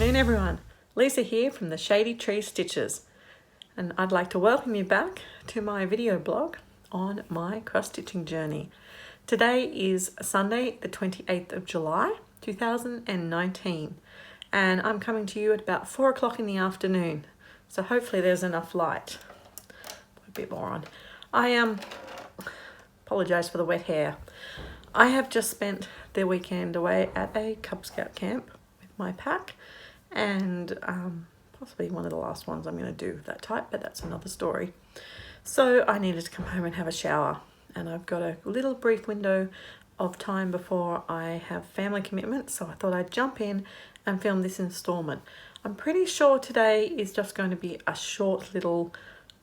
afternoon everyone, Lisa here from the Shady Tree Stitches, and I'd like to welcome you back to my video blog on my cross stitching journey. Today is Sunday the 28th of July 2019 and I'm coming to you at about 4 o'clock in the afternoon, so hopefully there's enough light. Put a bit more on. I apologise for the wet hair. I have just spent the weekend away at a Cub Scout camp with my pack, and possibly one of the last ones I'm going to do that type, but that's another story. So I needed to come home and have a shower, and I've got a little brief window of time before I have family commitments, so I thought I'd jump in and film this installment. I'm pretty sure today is just going to be a short little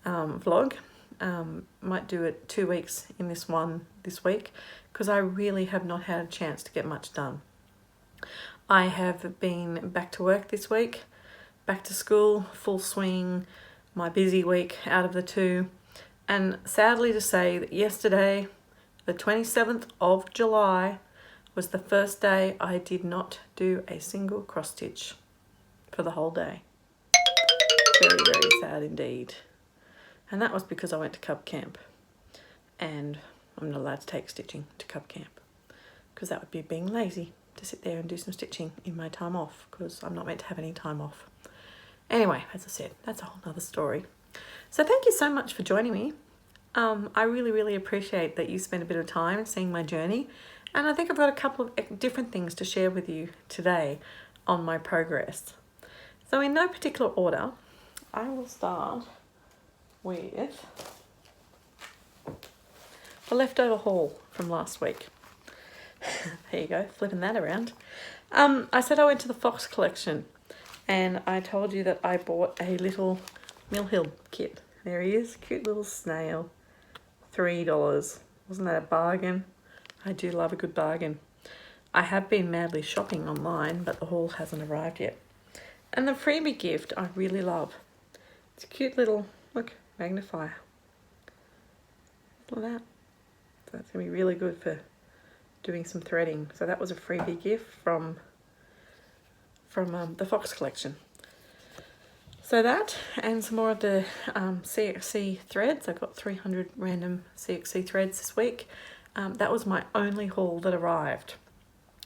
vlog. Might do it 2 weeks in this one this week because I really have not had a chance to get much done. I have been back to work this week, back to school, full swing, my busy week out of the two, and sadly to say that yesterday, the 27th of July, was the first day I did not do a single cross stitch for the whole day. Very, very sad indeed. And that was because I went to Cub Camp, and I'm not allowed to take stitching to Cub Camp because that would be being lazy to sit there and do some stitching in my time off, because I'm not meant to have any time off. Anyway, as I said, that's a whole nother story. So thank you so much for joining me. I really appreciate that you spend a bit of time seeing my journey, and I think I've got a couple of different things to share with you today on my progress. So in no particular order, I will start with the leftover haul from last week. There you go, flipping that around. I said I went to the Fox collection, and I told you that I bought a little Mill Hill kit. There he is, cute little snail, $3. Wasn't that a bargain? I do love a good bargain. I have been madly shopping online, but the haul hasn't arrived yet. And the freebie gift I really love. It's a cute little, look, magnifier. Look at that. So that's going to be really good for doing some threading. So that was a freebie gift from the Fox collection. So that and some more of the CXC threads. I got 300 random CXC threads this week. That was my only haul that arrived.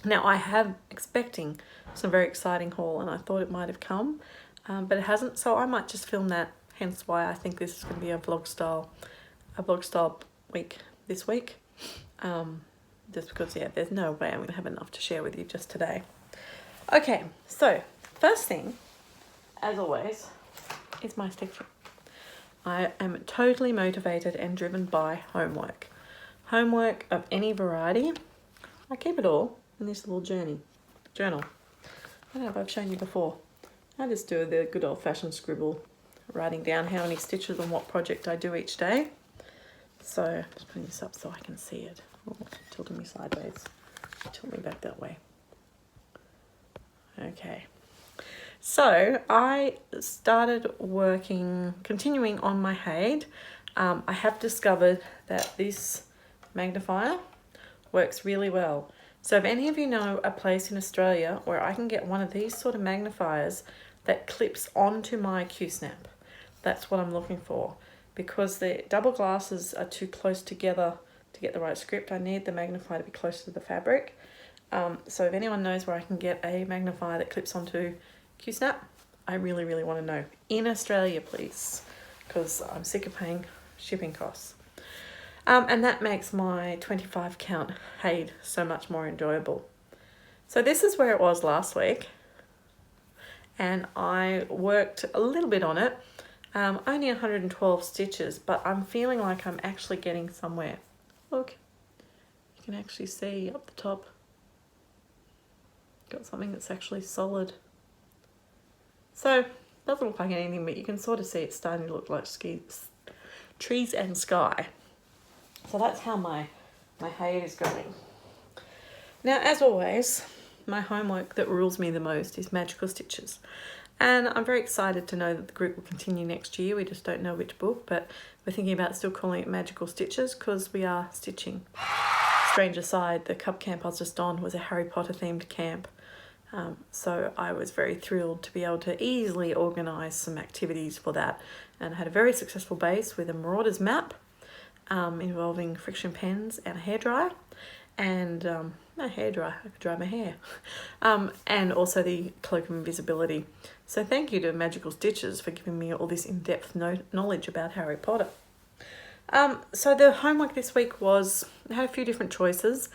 Now I have expecting some very exciting haul, and I thought it might have come, but it hasn't. So I might just film that. Hence why I think this is going to be a vlog style week this week. Just because, yeah, there's no way I'm going to have enough to share with you just today. Okay, so first thing, as always, is my stitching. I am totally motivated and driven by homework. Homework of any variety. I keep it all in this little journal. I don't know if I've shown you before. I just do the good old-fashioned scribble, writing down how many stitches on what project I do each day. So just putting this up so I can see it. Oh, tilting me sideways. Tilt me back that way. Okay. So I started continuing on my HAID. I have discovered that this magnifier works really well. So if any of you know a place in Australia where I can get one of these sort of magnifiers that clips onto my Q-snap, that's what I'm looking for. Because the double glasses are too close together to get the right script, I need the magnifier to be close to the fabric. So if anyone knows where I can get a magnifier that clips onto Q-snap, I really want to know. In Australia, please, because I'm sick of paying shipping costs. And that makes my 25 count HAID so much more enjoyable. So this is where it was last week, and I worked a little bit on it. Only 112 stitches, but I'm feeling like I'm actually getting somewhere. Look, you can actually see up the top. Got something that's actually solid. So, it doesn't look like anything, but you can sort of see it's starting to look like trees and sky. So that's how my HAID is going. Now, as always, my homework that rules me the most is magical stitches. And I'm very excited to know that the group will continue next year. We just don't know which book, but we're thinking about still calling it Magical Stitches because we are stitching. Strange aside, the Cub camp I was just on was a Harry Potter themed camp. So I was very thrilled to be able to easily organise some activities for that, and I had a very successful base with a Marauders map involving friction pens and a hairdryer, and a hairdryer, I could dry my hair, and also the cloak of invisibility. So thank you to Magical Stitches for giving me all this in-depth knowledge about Harry Potter. So the homework this week was, I had a few different choices,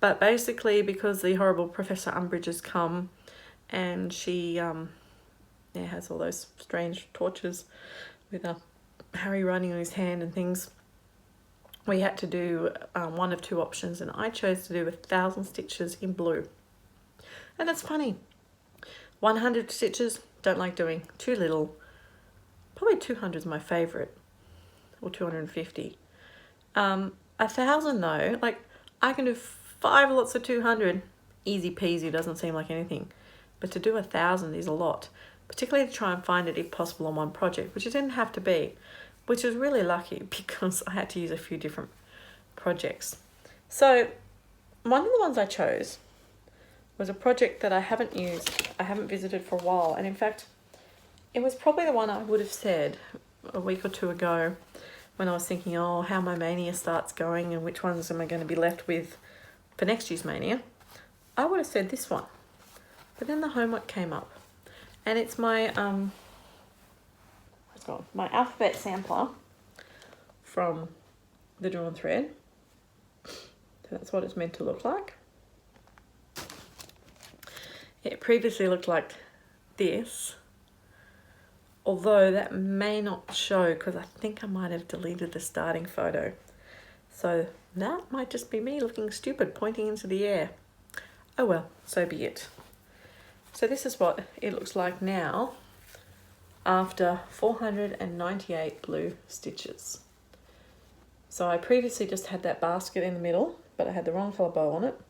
but basically because the horrible Professor Umbridge has come and she has all those strange torches with Harry writing on his hand and things, we had to do one of two options, and I chose to do 1,000 stitches in blue. And it's funny, 100 stitches, don't like doing, too little. Probably 200 is my favourite, or 250. 1,000 though, like I can do 5 lots of 200, easy peasy, doesn't seem like anything. But to do 1,000 is a lot, particularly to try and find it if possible on one project, which it didn't have to be, which is really lucky because I had to use a few different projects. So one of the ones I chose was a project that I haven't used, I haven't visited for a while, and in fact it was probably the one I would have said a week or two ago when I was thinking, oh, how my Mania starts going and which ones am I going to be left with for next year's Mania. I would have said this one, but then the homework came up, and it's my my alphabet sampler from the Drawn Thread. So that's what it's meant to look like. It previously looked like this, although that may not show because I think I might have deleted the starting photo. So that might just be me looking stupid pointing into the air. Oh well, so be it. So this is what it looks like now after 498 blue stitches. So I previously just had that basket in the middle, but I had the wrong colour bow on it,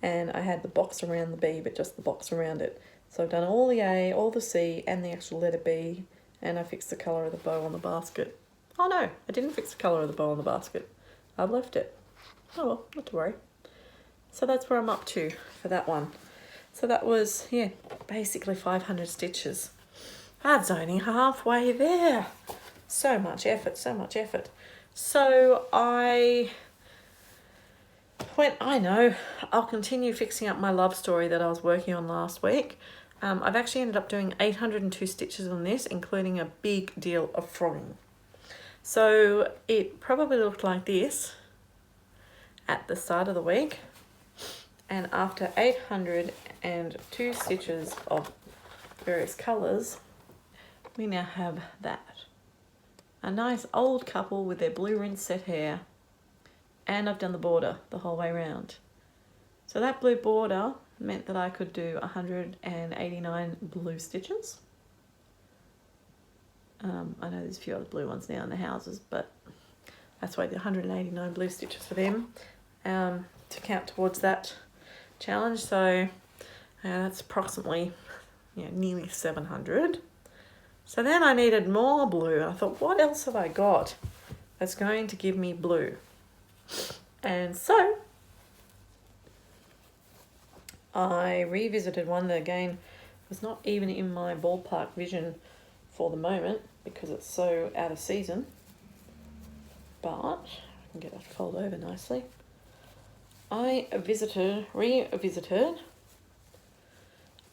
and I had the box around the B, but just the box around it. So I've done all the A, all the C, and the actual letter B, and I fixed the colour of the bow on the basket. Oh no, I didn't fix the colour of the bow on the basket. I've left it. Oh well, not to worry. So that's where I'm up to for that one. So that was, yeah, basically 500 stitches. That's only halfway there. So much effort, so much effort. So I know, I'll continue fixing up my love story that I was working on last week. I've actually ended up doing 802 stitches on this, including a big deal of frogging. So it probably looked like this at the start of the week. And after 802 stitches of various colours, we now have that. A nice old couple with their blue rinse set hair. And I've done the border the whole way around. So that blue border meant that I could do 189 blue stitches. I know there's a few other blue ones now in the houses, but that's why I did 189 blue stitches for them to count towards that challenge. So that's approximately nearly 700. So then I needed more blue. I thought, what else have I got that's going to give me blue? And so I revisited one that again was not even in my ballpark vision for the moment because it's so out of season. But I can get that to fold over nicely. I revisited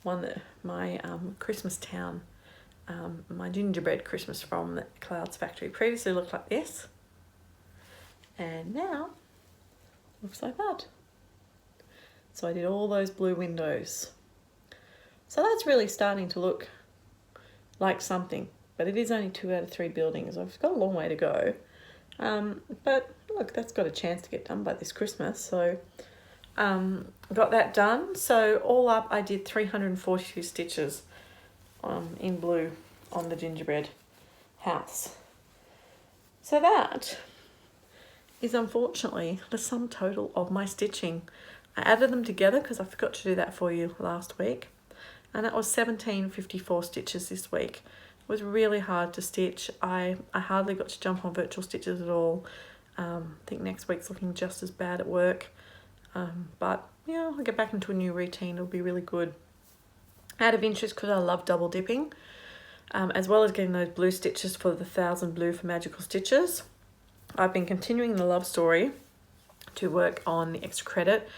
one that my Christmas town, my gingerbread Christmas from the Clouds Factory previously looked like this, and now looks like that. So I did all those blue windows. So that's really starting to look like something, but it is only 2 out of 3 buildings. I've got a long way to go. But look, that's got a chance to get done by this Christmas. So got that done. So all up, I did 342 stitches in blue on the gingerbread house. So that is unfortunately the sum total of my stitching. I added them together because I forgot to do that for you last week, and that was 1754 stitches this week. It was really hard to stitch. I hardly got to jump on virtual stitches at all. I think next week's looking just as bad at work, but yeah, I'll get back into a new routine. It'll be really good. out of interest because I love double dipping, as well as getting those blue stitches for the 1000 blue for Magical Stitches. I've been continuing the love story to work on the extra credit,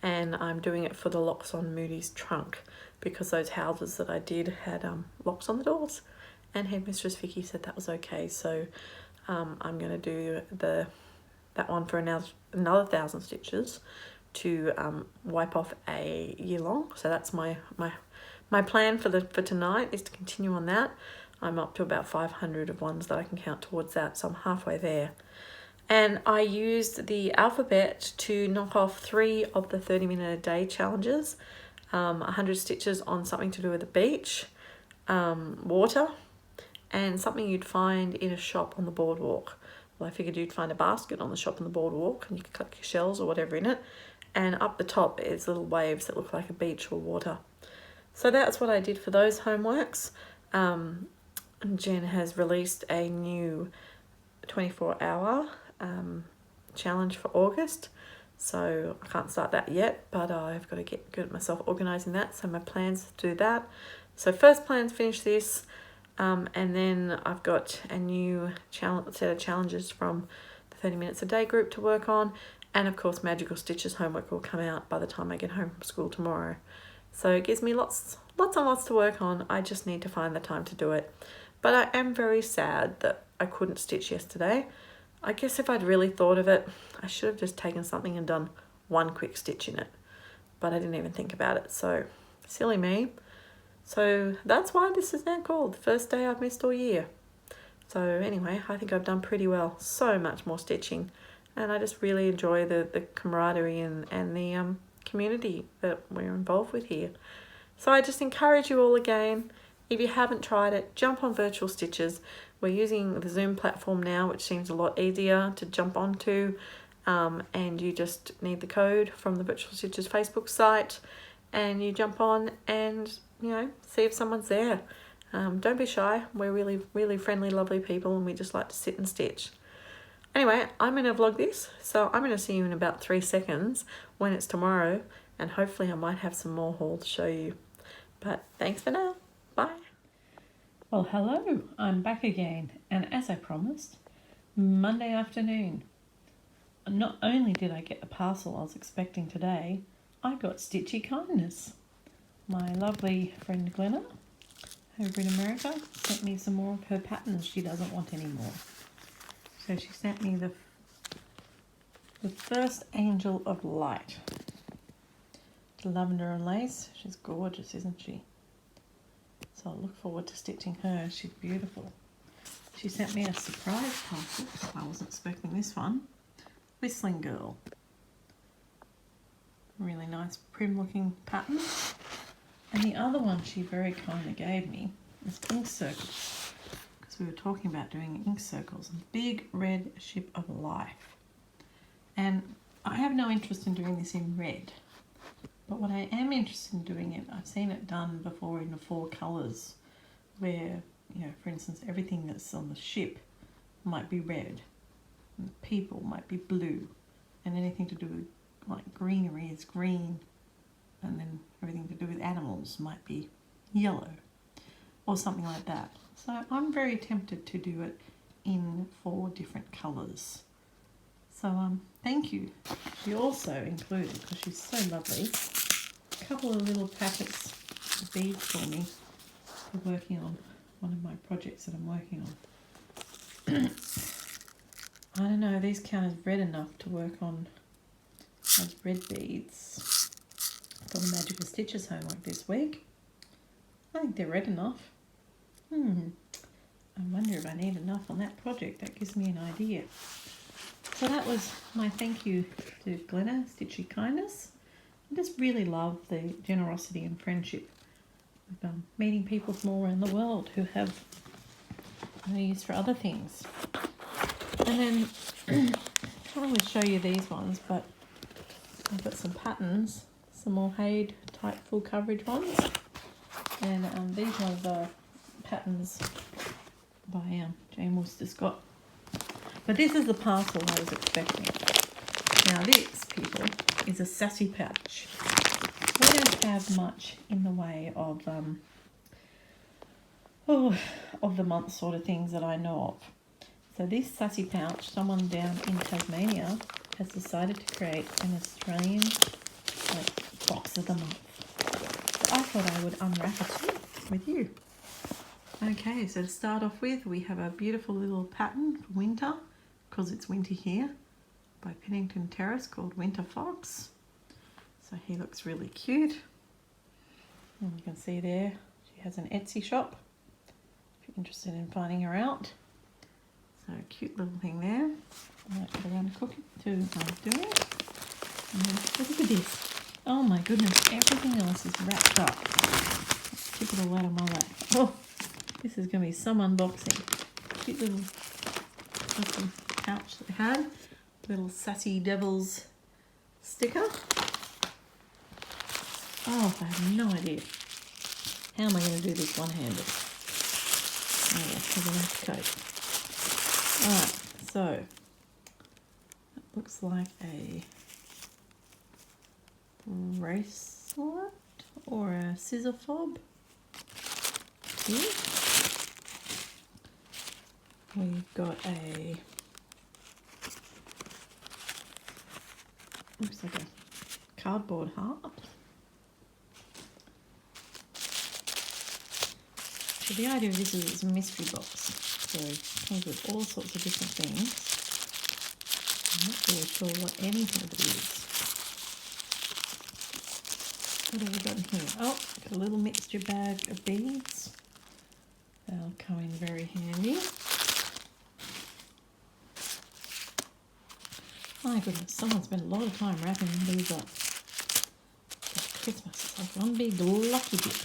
and I'm doing it for the locks on Moody's trunk because those houses that I did had locks on the doors, and Headmistress Vicky said that was okay. So I'm going to do that one for another 1000 stitches to wipe off a year long. So that's my plan for tonight, is to continue on that. I'm up to about 500 of ones that I can count towards that, so I'm halfway there. And I used the alphabet to knock off 3 of the 30-minute a day challenges. 100 stitches on something to do with the beach, water, and something you'd find in a shop on the boardwalk. Well, I figured you'd find a basket on the shop on the boardwalk and you could collect your shells or whatever in it. And up the top is little waves that look like a beach or water. So that's what I did for those homeworks. Jen has released a new 24-hour challenge for August, so I can't start that yet, but I've got to get good at myself organising that. So my plans to do that. So first plan's finish this, and then I've got a new set of challenges from the 30 minutes a day group to work on, and of course Magical Stitches homework will come out by the time I get home from school tomorrow. So it gives me lots and lots to work on. I just need to find the time to do it. But I am very sad that I couldn't stitch yesterday. I guess if I'd really thought of it, I should have just taken something and done one quick stitch in it. But I didn't even think about it, so silly me. So that's why this is now called the first day I've missed all year. So anyway, I think I've done pretty well. So much more stitching. And I just really enjoy the camaraderie and the community that we're involved with here. So I just encourage you all again, if you haven't tried it, jump on Virtual Stitches. We're using the Zoom platform now, which seems a lot easier to jump onto, and you just need the code from the Virtual Stitches Facebook site, and you jump on and, you know, see if someone's there. Don't be shy. We're really, really friendly, lovely people, and we just like to sit and stitch. Anyway, I'm going to vlog this, so I'm going to see you in about 3 seconds when it's tomorrow, and hopefully I might have some more haul to show you. But thanks for now. Bye. Well, hello, I'm back again, and as I promised, Monday afternoon. Not only did I get the parcel I was expecting today, I got Stitchy Kindness. My lovely friend Glenna, over in America, sent me some more of her patterns she doesn't want anymore. So she sent me the first Angel of Light. Lavender and lace. She's gorgeous, isn't she? So I look forward to stitching her. She's beautiful. She sent me a surprise parcel. I wasn't expecting this one. Whistling Girl. Really nice prim looking pattern. And the other one she very kindly gave me is ink circles. Because we were talking about doing ink circles. Big red ship of life. And I have no interest in doing this in red. But what I am interested in doing it, I've seen it done before in the 4 colours, where, you know, for instance, everything that's on the ship might be red, and the people might be blue, and anything to do with like greenery is green, and then everything to do with animals might be yellow, or something like that. So I'm very tempted to do it in 4 different colours. So thank you. She also included, because she's so lovely, a couple of little packets of beads for me for working on one of my projects that I'm working on. I don't know, these count as red enough to work on those red beads for the Magical Stitches homework this week. I think they're red enough. I wonder if I need enough on that project. That gives me an idea. So that was my thank you to Glenna, Stitchy Kindness. I just really love the generosity and friendship of meeting people from all around the world who have use for other things. And then, I can't always show you these ones, but I've got some patterns, some more Haid type full coverage ones. And these are the patterns by Jane Worcester Scott. But this is the parcel I was expecting. Now this, people, is a sassy pouch. we don't have much in the way of the month sort of things that I know of. So this sassy pouch, someone down in Tasmania has decided to create an Australian box of the month. So I thought I would unwrap it with you. Okay, so to start off with, we have a beautiful little pattern for winter, because it's winter here, by Pennington Terrace, called Winter Fox. So he looks really cute. And you can see there, she has an Etsy shop, if you're interested in finding her out. So a cute little thing there. I might go around cooking to doing it. And then look at this. Oh my goodness, everything else is wrapped up. Let's tip it all out of my lap. Oh, this is going to be some unboxing. Cute little pouch that they had. Little Sassy Devils sticker. Oh, I have no idea. How am I going to do this one-handed? Oh yeah, because I have to coat. Alright, so it looks like a bracelet or a scissor fob. Here. We've got a, looks like a cardboard heart. So the idea of this is it's a mystery box. So it comes with all sorts of different things. I'm not really sure what any of it is. What have we got in here? Oh, got a little mixture bag of beads. They'll come in very handy. My goodness, someone spent a lot of time wrapping these up. For Christmas, it's like one big lucky dip.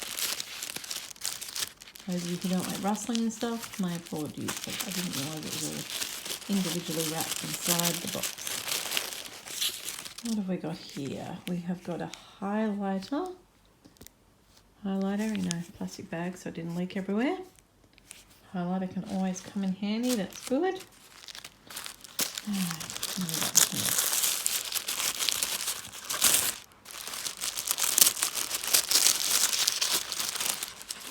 Those of you who don't like rustling and stuff, my apologies, but I didn't realise it was all individually wrapped inside the box. What have we got here? We have got a highlighter in a plastic bag so it didn't leak everywhere. Highlighter can always come in handy, that's good.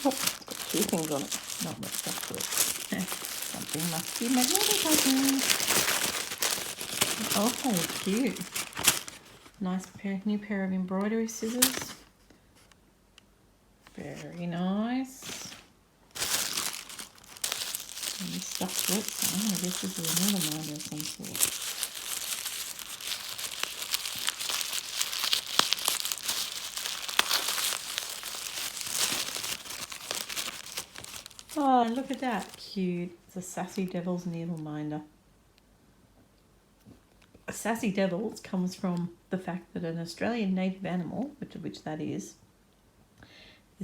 Oh, it's got two things on it. Not much stuff to it. Something must be magnetic, I think. Oh, cute. Nice new pair of embroidery scissors. Very nice. And this stuck to it, so I guess this is a needle minder of some sort. Oh, look at that. Cute. It's a Sassy Devils needle minder. A Sassy Devils comes from the fact that an Australian native animal, which that is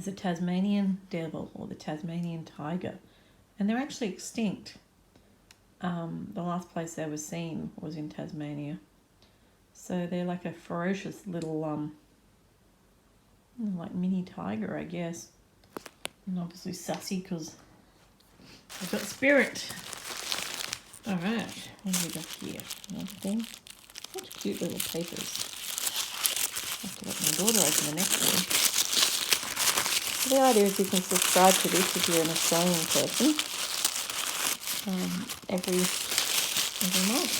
a Tasmanian devil or the Tasmanian tiger. And they're actually extinct. The last place they were seen was in Tasmania. So they're like a ferocious little, like mini tiger, I guess. And obviously sassy because they've got spirit. Alright, what do we got here? Another thing. Such cute little papers. I have to let my daughter open the next one. So the idea is you can subscribe to this if you're an Australian person. Every month.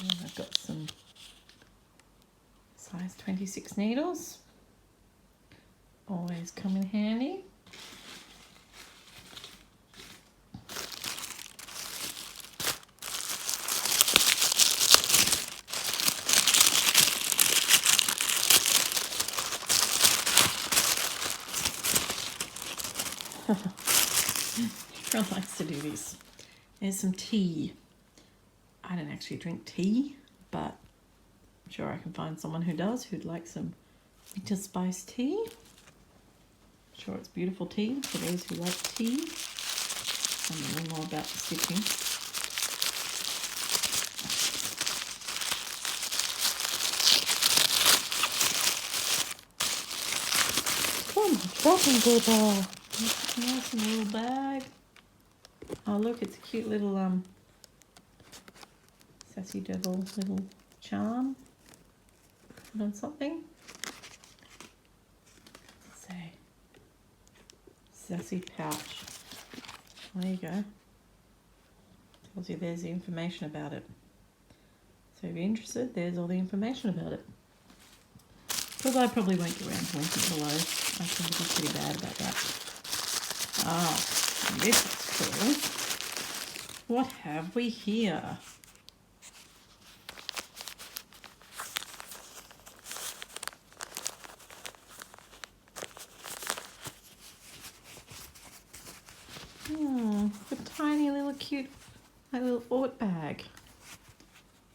And I've got some size 26 needles. Always come in handy. Everyone likes to do this. There's some tea. I don't actually drink tea, but I'm sure I can find someone who does, who'd like some winter spice tea. I'm sure it's beautiful tea for those who like tea. I know more about the stitching. Come on, shopping paper. Nice in a little bag. Oh look, it's a cute little Sassy Devil little charm. Is it on something? Let's say Sassy pouch. There you go. Tells you there's the information about it. So if you're interested, there's all the information about it. Because I probably won't get around to linking below. I think it'd be pretty bad about that. Ah, this is cool. What have we here? A tiny little cute, like little ort bag.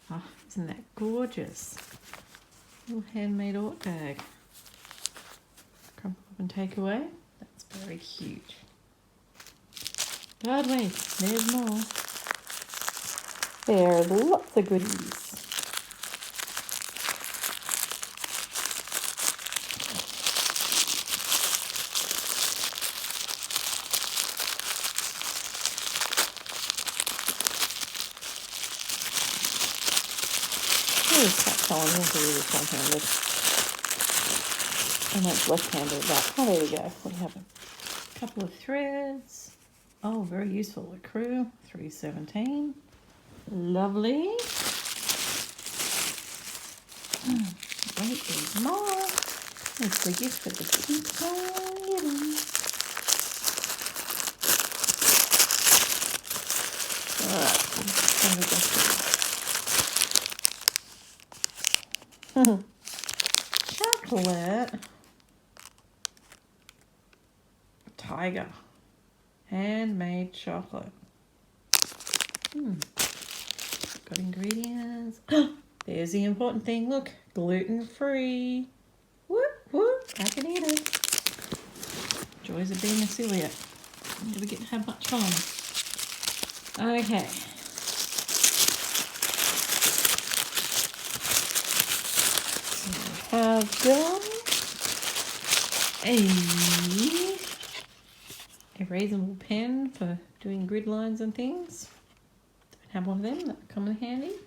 Oh, isn't that gorgeous? Little handmade ort bag. Crumple up and take away. That's very cute. But wait, there's more. There are lots of goodies. Telling me to read this one-handed. And that's left-handed. Oh, there we go. What do you have? A couple of threads. Oh, very useful. A crew. 317. Lovely. Wait, there's more. It's the gift that just keeps on giving. Alright. Chocolate. Tiger. Handmade chocolate. Got ingredients. There's the important thing. Look, gluten-free. Whoop, whoop. I can eat it. Joys of being a celiac. You never get to have much fun. Okay. I've got a erasable pen for doing grid lines and things. Don't have one of them, that come in handy.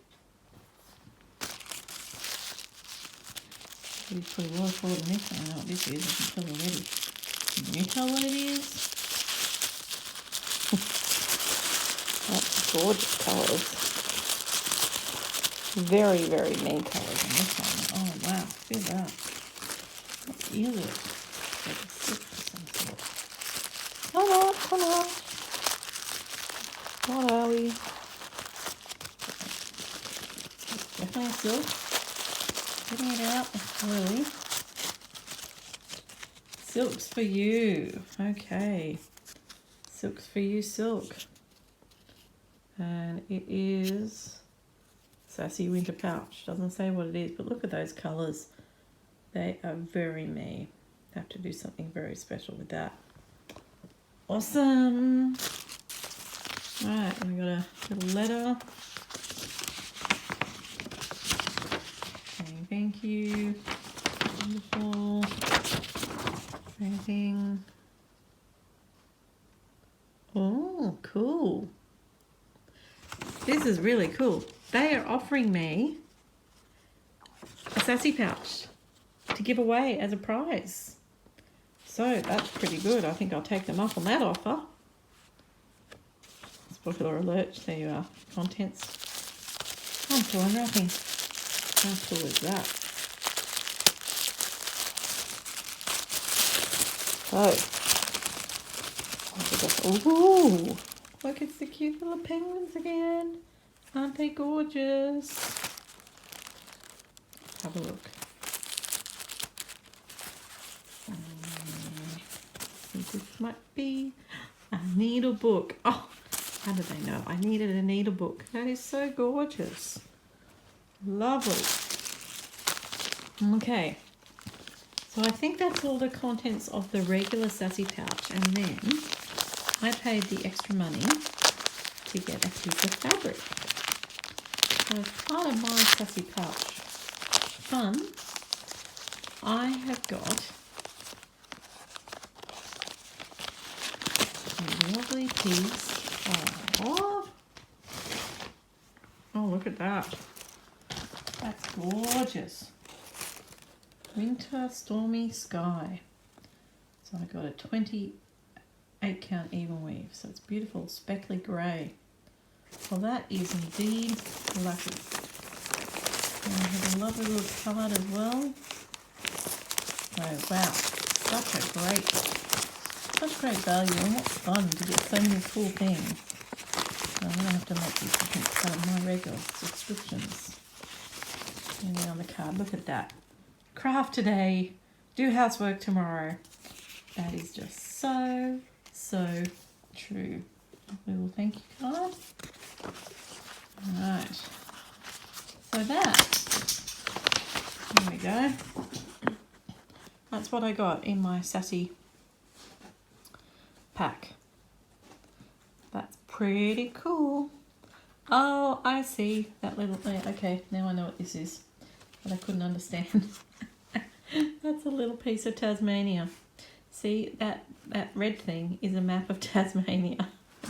We put a lot of thought in this. I don't know what this is, I can tell already. Can you tell what it is? That's gorgeous colours. Very, very neat colours on this one. Oh wow, feel that. What is it? Like a silk of some sort. Come on, come on. What are we? Definitely a silk. Getting it out slowly. Silk's for you. Okay. Silk's for you, silk. And it is Sassy Winter Pouch. Doesn't say what it is, but look at those colours. They are very me. Have to do something very special with that. Awesome. Alright, we got a little letter. Saying thank you. Wonderful. Anything. Oh, cool. This is really cool. They are offering me a Sassy pouch to give away as a prize. So that's pretty good. I think I'll take them up on that offer. Spoiler alert, there you are. Contents. I'm full of nothing. How cool is that? So, ooh, look, it's the cute little penguins again. Aren't they gorgeous? Have a look. I think this might be a needle book. Oh, how did they know? I needed a needle book. That is so gorgeous. Lovely. Okay. So I think that's all the contents of the regular Sassy pouch. And then I paid the extra money to get a piece of fabric. So as part of my Sassy pouch fun, I have got a lovely piece of, oh look at that, that's gorgeous. Winter Stormy Sky. So I got a 28 count even weave. So it's beautiful, speckly grey. Well, that is indeed lucky. And I have a lovely little card as well. So wow, such great value, and what fun to get so many cool things. So I'm going to have to make these different part of my regular subscriptions. And then on the card, look at that. Craft today, do housework tomorrow. That is just so true. A little thank you card. Alright. So there we go. That's what I got in my Sassy pack. That's pretty cool. Oh, I see that little thing. Okay, now I know what this is, but I couldn't understand. That's a little piece of Tasmania. See, that red thing is a map of Tasmania.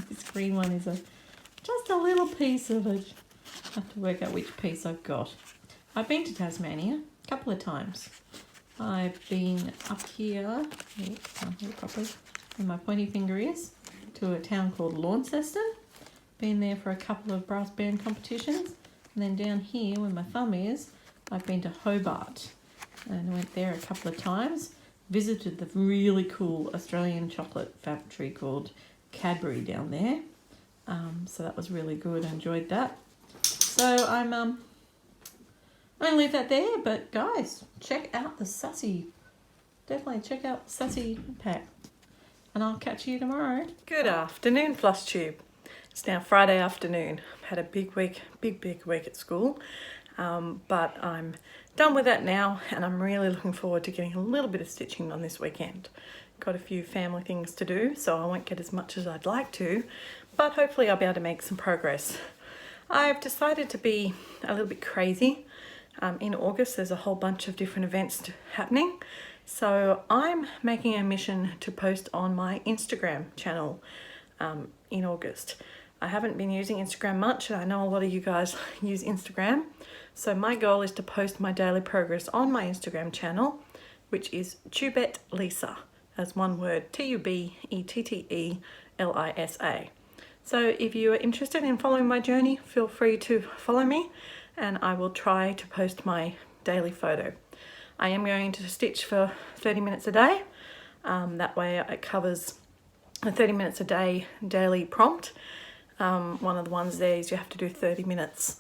This green one is just a little piece of it. I have to work out which piece I've got. I've been to Tasmania a couple of times. I've been up here, can't hear it properly, where my pointy finger is, to a town called Launceston. Been there for a couple of brass band competitions. And then down here, where my thumb is, I've been to Hobart. And I went there a couple of times. Visited the really cool Australian chocolate factory called Cadbury down there. So that was really good. I enjoyed that. So I'm going to leave that there. But guys, check out the Sassy. Definitely check out the Sassy pack. And I'll catch you tomorrow. Good afternoon, Flosstube. It's now Friday afternoon. I've had a big week, big week at school. But I'm done with that now, and I'm really looking forward to getting a little bit of stitching on this weekend. Got a few family things to do, so I won't get as much as I'd like to, but hopefully I'll be able to make some progress. I've decided to be a little bit crazy. In August there's a whole bunch of different events happening, so I'm making a mission to post on my Instagram channel in August. I haven't been using Instagram much, and I know a lot of you guys use Instagram. So my goal is to post my daily progress on my Instagram channel, which is Tubette Lisa, as one word, Tubettelisa. So if you are interested in following my journey, feel free to follow me, and I will try to post my daily photo. I am going to stitch for 30 minutes a day. That way it covers a 30 minutes a day daily prompt. One of the ones there is you have to do 30 minutes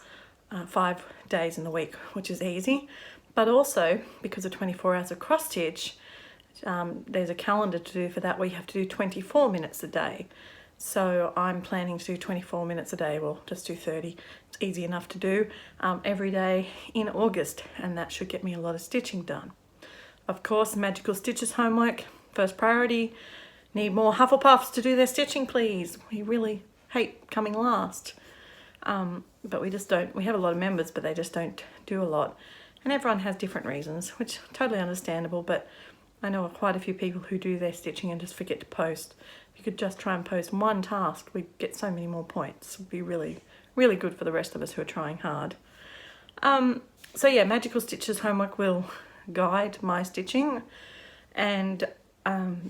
5 days in the week, which is easy. But also, because of 24 hours of cross stitch, there's a calendar to do for that where you have to do 24 minutes a day. So I'm planning to do 24 minutes a day. Well, just do 30. It's easy enough to do every day in August, and that should get me a lot of stitching done. Of course, Magical Stitches homework, first priority. Need more Hufflepuffs to do their stitching, please. We really hate coming last. But we have a lot of members, but they just don't do a lot. And everyone has different reasons, which is totally understandable, but I know quite a few people who do their stitching and just forget to post. If you could just try and post one task, we'd get so many more points. It would be really, really good for the rest of us who are trying hard. So yeah, Magical Stitches homework will guide my stitching. And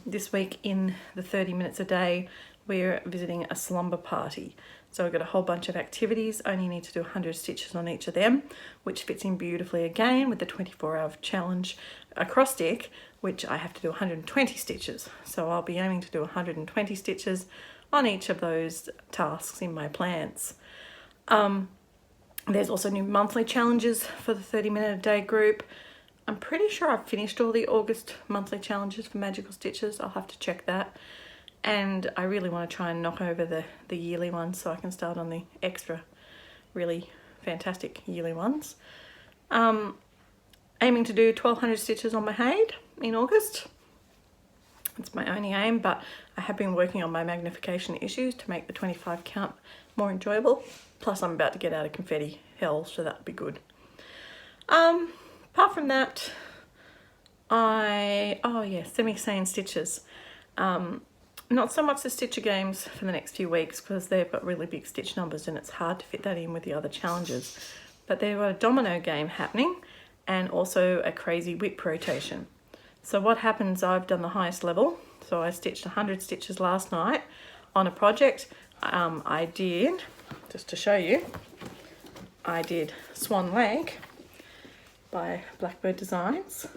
this week in the 30 minutes a day, we're visiting a slumber party. So I've got a whole bunch of activities. Only need to do 100 stitches on each of them, which fits in beautifully again with the 24-hour challenge across stick, which I have to do 120 stitches. So I'll be aiming to do 120 stitches on each of those tasks in my plans. There's also new monthly challenges for the 30-minute a day group. I'm pretty sure I've finished all the August monthly challenges for Magical Stitches. I'll have to check that. And I really want to try and knock over the yearly ones so I can start on the extra really fantastic yearly ones. Aiming to do 1200 stitches on my Haid in August. It's my only aim, but I have been working on my magnification issues to make the 25 count more enjoyable. Plus I'm about to get out of confetti hell, so that'll be good. Apart from that, semi-sane stitches. Not so much the Stitcher games for the next few weeks because they've got really big stitch numbers and it's hard to fit that in with the other challenges. But they've got a domino game happening, and also a crazy whip rotation. So what happens, I've done the highest level. So I stitched 100 stitches last night on a project. I did, just to show you, I did Swan Lake by Blackbird Designs,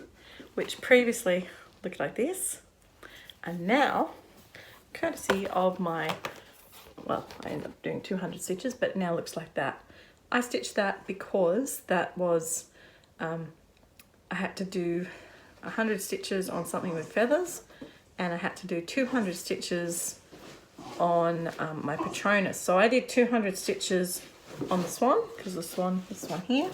which previously looked like this. And now, courtesy of my, well, I ended up doing 200 stitches, but it now looks like that. I stitched that because that was, I had to do 100 stitches on something with feathers, and I had to do 200 stitches on my Patronus. So I did 200 stitches on the swan, because the swan, this one here,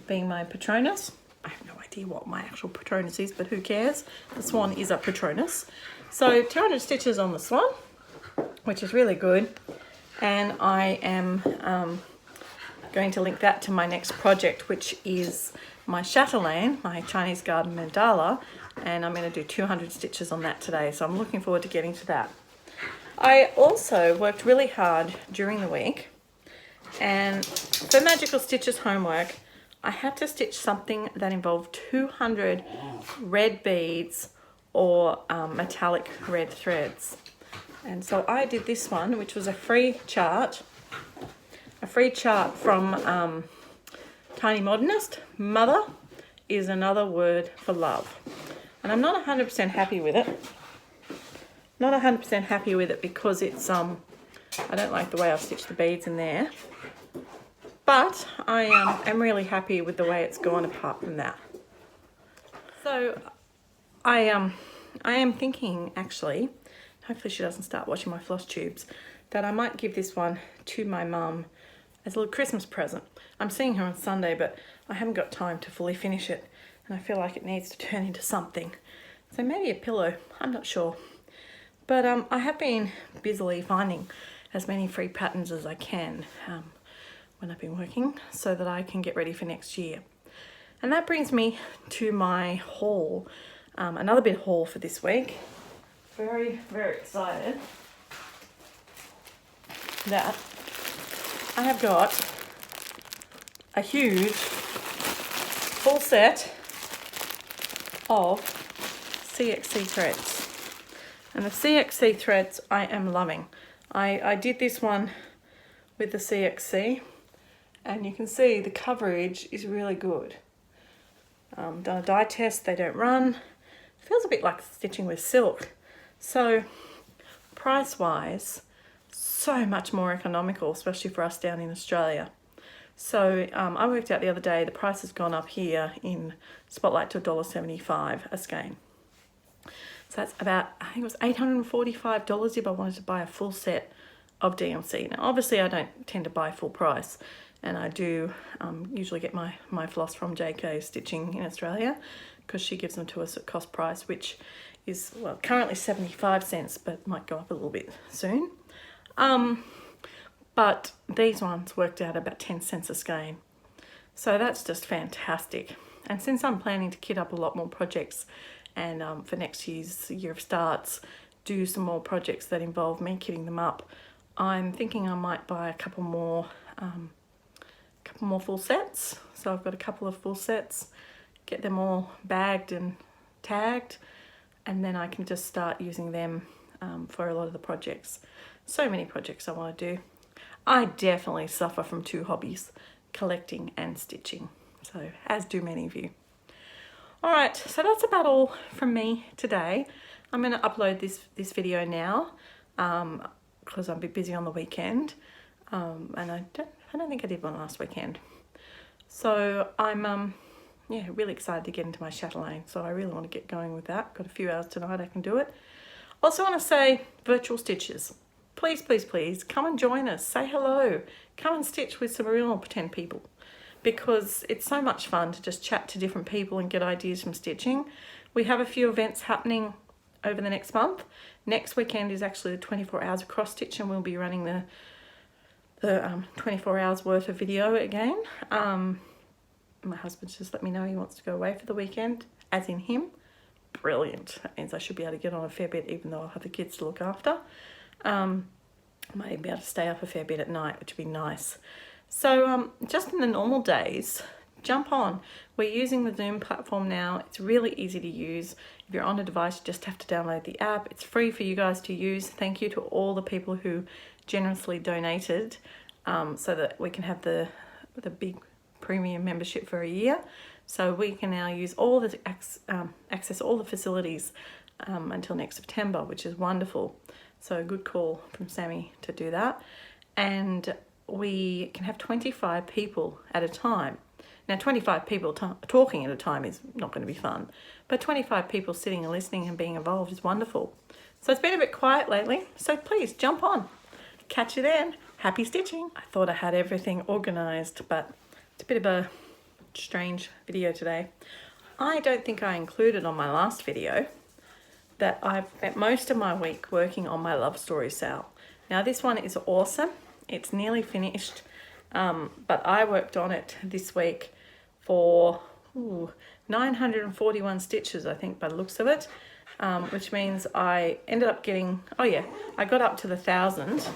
being my Patronus. I have no idea what my actual Patronus is, but who cares? The swan is a Patronus. So 200 stitches on the swan, which is really good. And I am going to link that to my next project, which is my chatelaine, my Chinese garden mandala, and I'm going to do 200 stitches on that today. So I'm looking forward to getting to that. I also worked really hard during the week, and for Magical Stitches homework, I had to stitch something that involved 200 red beads or metallic red threads. And so I did this one, which was a free chart from Tiny Modernist. Mother is another word for love. And I'm not 100% happy with it. Not 100% happy with it because it's, I don't like the way I've stitched the beads in there. But I am really happy with the way it's gone apart from that. So I am thinking, actually, hopefully she doesn't start watching my Flosstubes, that I might give this one to my mum as a little Christmas present. I'm seeing her on Sunday, but I haven't got time to fully finish it, and I feel like it needs to turn into something. So maybe a pillow, I'm not sure. But I have been busily finding as many free patterns as I can when I've been working, so that I can get ready for next year. And that brings me to my haul, another bit haul for this week. Very, very excited that I have got a huge full set of CXC threads. And the CXC threads I am loving. I did this one with the CXC, and you can see the coverage is really good. Done a dye test, they don't run. Feels a bit like stitching with silk. So price-wise, so much more economical, especially for us down in Australia. So I worked out the other day, the price has gone up here in Spotlight to $1.75 a skein. So that's about, I think it was $845 if I wanted to buy a full set of DMC. Now obviously I don't tend to buy full price, and I do usually get my floss from JK Stitching in Australia, because she gives them to us at cost price, which is, well, currently 75 cents, but might go up a little bit soon. But these ones worked out about 10 cents a skein. So that's just fantastic. And since I'm planning to kit up a lot more projects, and for next year's Year of Starts, do some more projects that involve me kitting them up, I'm thinking I might buy a couple more full sets. So I've got a couple of full sets, get them all bagged and tagged, and then I can just start using them for a lot of the projects. So many projects I want to do. I definitely suffer from two hobbies, collecting and stitching. So as do many of you. All right, so that's about all from me today. I'm going to upload this video now because I'm a bit busy on the weekend, and I don't think I did one last weekend. So I'm yeah, really excited to get into my chatelaine. So I really want to get going with that. Got a few hours tonight, I can do it. Also want to say, virtual stitches, please, please, please come and join us. Say hello. Come and stitch with some real pretend people, because it's so much fun to just chat to different people and get ideas from stitching. We have a few events happening over the next month. Next weekend is actually the 24 hours of cross stitch, and we'll be running the 24 hours worth of video again. My husband's just let me know he wants to go away for the weekend, as in him. Brilliant. That means I should be able to get on a fair bit, even though I'll have the kids to look after. I might even be able to stay up a fair bit at night, which would be nice. So just in the normal days, jump on. We're using the Zoom platform now. It's really easy to use. If you're on a device, you just have to download the app. It's free for you guys to use. Thank you to all the people who generously donated so that we can have the big premium membership for a year. So we can now use all the access all the facilities until next September, which is wonderful. So good call from Sammy to do that. And we can have 25 people at a time. Now 25 people talking at a time is not going to be fun, but 25 people sitting and listening and being involved is wonderful. So it's been a bit quiet lately, so please jump on. Catch you then. Happy stitching. I thought I had everything organised, but it's a bit of a strange video today. I don't think I included on my last video that I've spent most of my week working on my love story sale. Now this one is awesome. It's nearly finished, but I worked on it this week for 941 stitches, I think, by the looks of it, which means I ended up getting, I got up to the 1,000.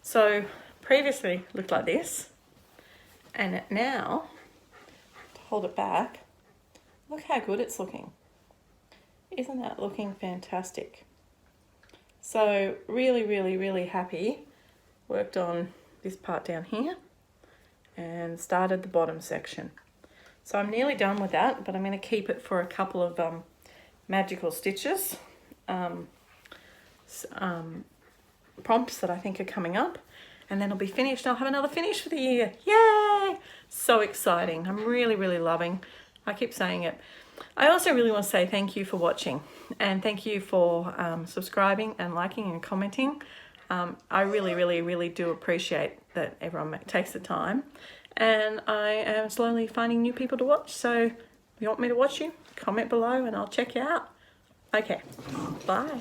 So previously it looked like this, and it now, to hold it back, look how good it's looking. Isn't that looking fantastic? So really, really, really happy. Worked on this part down here and started the bottom section. So I'm nearly done with that, but I'm going to keep it for a couple of magical stitches, prompts that I think are coming up, and then I'll be finished. I'll have another finish for the year. Yay! So exciting. I'm really, really loving. I keep saying it. I also really want to say thank you for watching, and thank you for subscribing and liking and commenting. I really, really, really do appreciate that everyone takes the time, and I am slowly finding new people to watch. So if you want me to watch you, comment below and I'll check you out. Okay, bye.